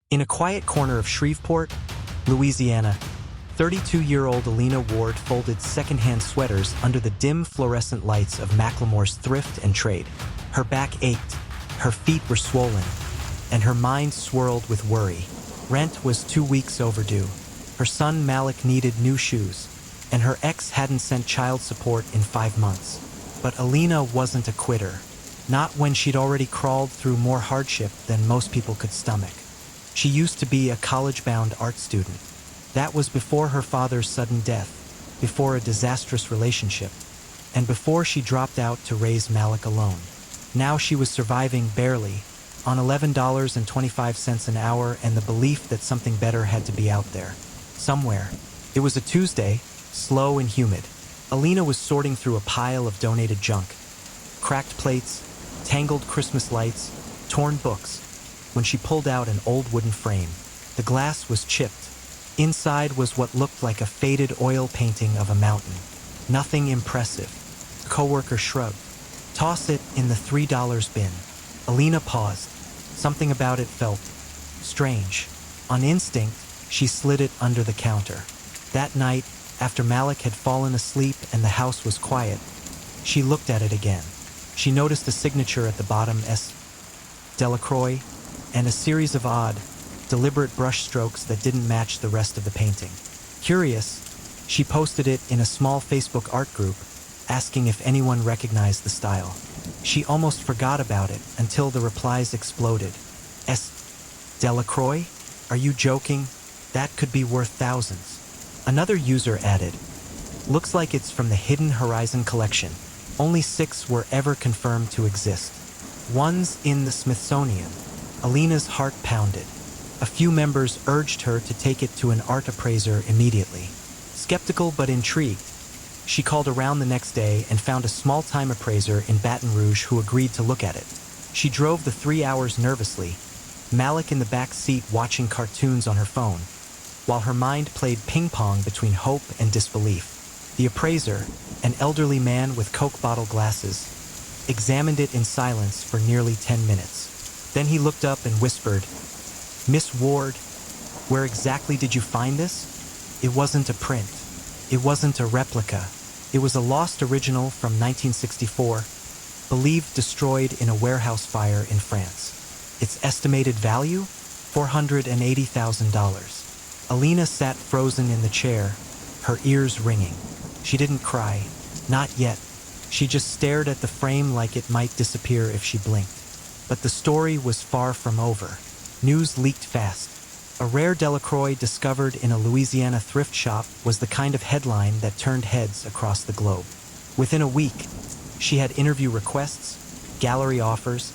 In a quiet corner of Shreveport, Louisiana, 32-year-old Alina Ward folded secondhand sweaters under the dim fluorescent lights of Macklemore's Thrift and Trade. Her back ached, her feet were swollen, and her mind swirled with worry. Rent was 2 weeks overdue. Her son Malik needed new shoes, and her ex hadn't sent child support in 5 months. But Alina wasn't a quitter, not when she'd already crawled through more hardship than most people could stomach. She used to be a college-bound art student. That was before her father's sudden death, before a disastrous relationship, and before she dropped out to raise Malik alone. Now she was surviving barely, on $11.25 an hour and the belief that something better had to be out there. Somewhere. It was a Tuesday, slow and humid. Alina was sorting through a pile of donated junk. Cracked plates, tangled Christmas lights, torn books, when she pulled out an old wooden frame. The glass was chipped. Inside was what looked like a faded oil painting of a mountain. Nothing impressive. A coworker shrugged. "Toss it in the $3 bin." Alina paused. Something about it felt strange. On instinct, she slid it under the counter. That night, after Malik had fallen asleep and the house was quiet, she looked at it again. She noticed a signature at the bottom, S. Delacroix, and a series of odd, deliberate brushstrokes that didn't match the rest of the painting. Curious, she posted it in a small Facebook art group, asking if anyone recognized the style. She almost forgot about it until the replies exploded. S. Delacroix? Are you joking? That could be worth thousands. Another user added, "Looks like it's from the Hidden Horizon collection. Only 6 were ever confirmed to exist. One's in the Smithsonian." Alina's heart pounded. A few members urged her to take it to an art appraiser immediately. Skeptical but intrigued, she called around the next day and found a small-time appraiser in Baton Rouge who agreed to look at it. She drove the 3 hours nervously, Malik in the back seat watching cartoons on her phone, while her mind played ping-pong between hope and disbelief. The appraiser, an elderly man with Coke bottle glasses, examined it in silence for nearly 10 minutes. Then he looked up and whispered, "Miss Ward, where exactly did you find this? It wasn't a print. It wasn't a replica. It was a lost original from 1964, believed destroyed in a warehouse fire in France. Its estimated value? $480,000. Alina sat frozen in the chair, her ears ringing. She didn't cry. Not yet. She just stared at the frame like it might disappear if she blinked. But the story was far from over. News leaked fast. A rare Delacroix discovered in a Louisiana thrift shop was the kind of headline that turned heads across the globe. Within a week, she had interview requests, gallery offers,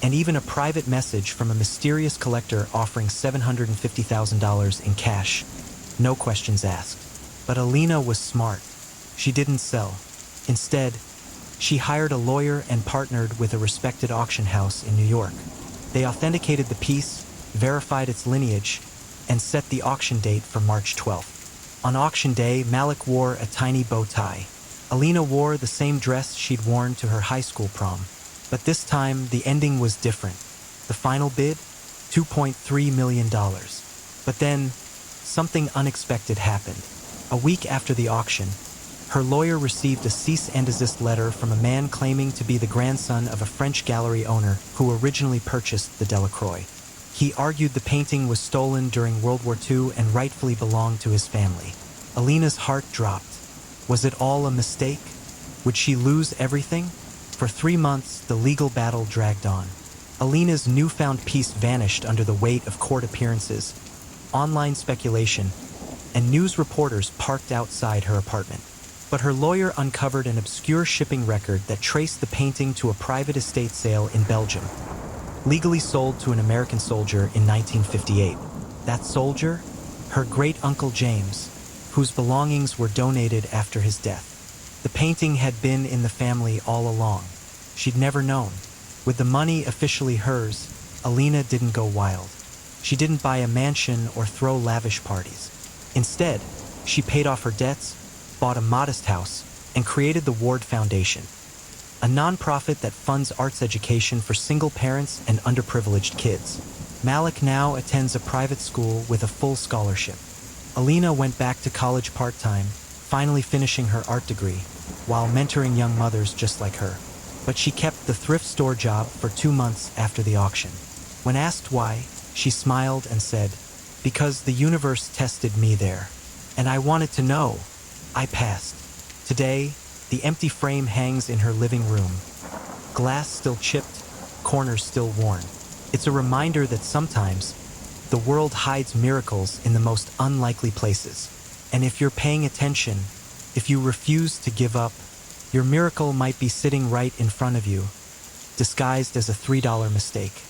and even a private message from a mysterious collector offering $750,000 in cash. No questions asked. But Alina was smart. She didn't sell. Instead, she hired a lawyer and partnered with a respected auction house in New York. They authenticated the piece, verified its lineage, and set the auction date for March 12th. On auction day, Malik wore a tiny bow tie. Alina wore the same dress she'd worn to her high school prom. But this time, the ending was different. The final bid? $2.3 million. But then, something unexpected happened. A week after the auction, her lawyer received a cease and desist letter from a man claiming to be the grandson of a French gallery owner who originally purchased the Delacroix. He argued the painting was stolen during World War II and rightfully belonged to his family. Alina's heart dropped. Was it all a mistake? Would she lose everything? For 3 months, the legal battle dragged on. Alina's newfound peace vanished under the weight of court appearances, online speculation, and news reporters parked outside her apartment. But her lawyer uncovered an obscure shipping record that traced the painting to a private estate sale in Belgium, legally sold to an American soldier in 1958. That soldier? Her great-uncle James, whose belongings were donated after his death. The painting had been in the family all along. She'd never known. With the money officially hers, Alina didn't go wild. She didn't buy a mansion or throw lavish parties. Instead, she paid off her debts, bought a modest house, and created the Ward Foundation, a nonprofit that funds arts education for single parents and underprivileged kids. Malik now attends a private school with a full scholarship. Alina went back to college part-time, finally finishing her art degree, while mentoring young mothers just like her. But she kept the thrift store job for 2 months after the auction. When asked why, she smiled and said, "Because the universe tested me there. And I wanted to know. I passed." Today, the empty frame hangs in her living room. Glass still chipped, corners still worn. It's a reminder that sometimes the world hides miracles in the most unlikely places. And if you're paying attention, if you refuse to give up, your miracle might be sitting right in front of you, disguised as a $3 mistake.